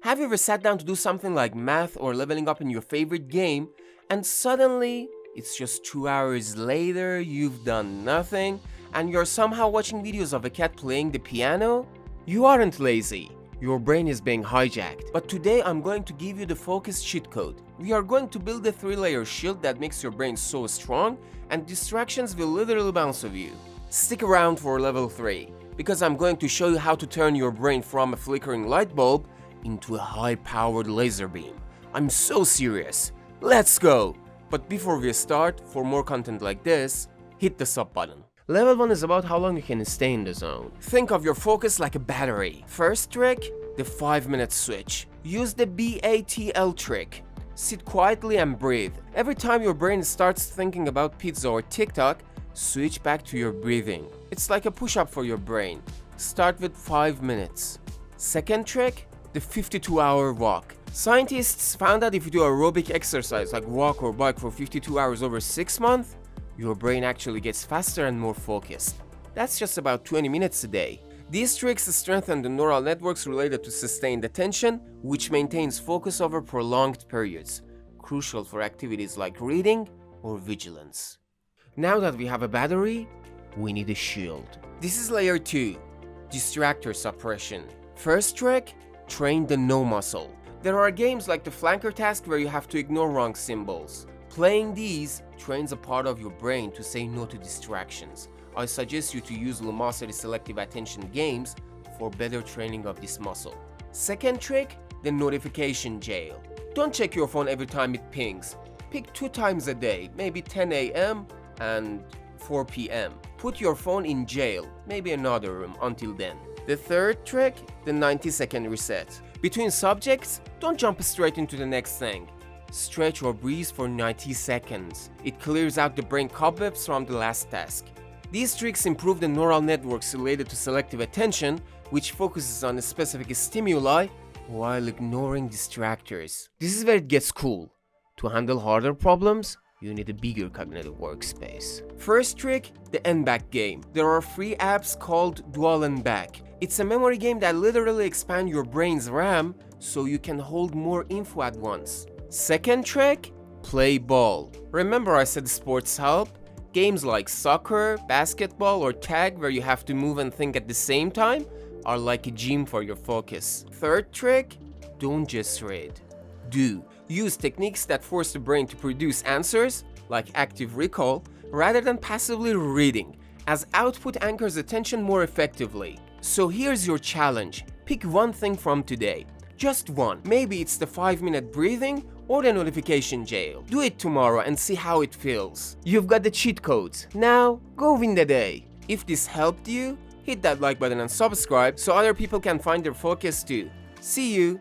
Have you ever sat down to do something like math or leveling up in your favorite game, and suddenly it's just 2 hours later, you've done nothing, and you're somehow watching videos of a cat playing the piano? You aren't lazy. Your brain is being hijacked. But today I'm going to give you the focus cheat code. We are going to build a 3-layer shield that makes your brain so strong, and distractions will literally bounce off you. Stick around for level 3, because I'm going to show you how to turn your brain from a flickering light bulb into a high-powered laser beam. I'm so serious. Let's go! But before we start, for more content like this, hit the sub button. Level 1 is about how long you can stay in the zone. Think of your focus like a battery. First trick, the 5-minute switch. Use the BATL trick. Sit quietly and breathe. Every time your brain starts thinking about pizza or TikTok, switch back to your breathing. It's like a push-up for your brain. Start with 5 minutes. Second trick, the 52-hour walk. Scientists found that if you do aerobic exercise like walk or bike for 52 hours over 6 months, your brain actually gets faster and more focused. That's just about 20 minutes a day. These tricks strengthen the neural networks related to sustained attention, which maintains focus over prolonged periods, crucial for activities like reading or vigilance. Now that we have a battery, we need a shield. This is layer 2, distractor suppression. First trick, train the no muscle. There are games like the flanker task where you have to ignore wrong symbols. Playing these trains a part of your brain to say no to distractions. I suggest you to use Lumosity selective attention games for better training of this muscle. Second trick, the notification jail. Don't check your phone every time it pings. Pick 2 times a day, maybe 10 a.m. and 4 p.m. Put your phone in jail, maybe another room until then. The third trick, the 90-second reset. Between subjects, don't jump straight into the next thing. Stretch or breathe for 90 seconds. It clears out the brain cobwebs from the last task. These tricks improve the neural networks related to selective attention, which focuses on a specific stimuli while ignoring distractors. This is where it gets cool. To handle harder problems, you need a bigger cognitive workspace. First trick, the N-Back game. There are free apps called Dual N-Back. It's a memory game that literally expands your brain's RAM so you can hold more info at once. Second trick, play ball. Remember I said sports help? Games like soccer, basketball, or tag where you have to move and think at the same time are like a gym for your focus. Third trick, don't just read. Do. Use techniques that force the brain to produce answers, like active recall, rather than passively reading, as output anchors attention more effectively. So here's your challenge. Pick one thing from today. Just one. Maybe it's the 5-minute breathing or the notification jail. Do it tomorrow and see how it feels. You've got the cheat codes. Now, go win the day. If this helped you, hit that like button and subscribe so other people can find their focus too. See you!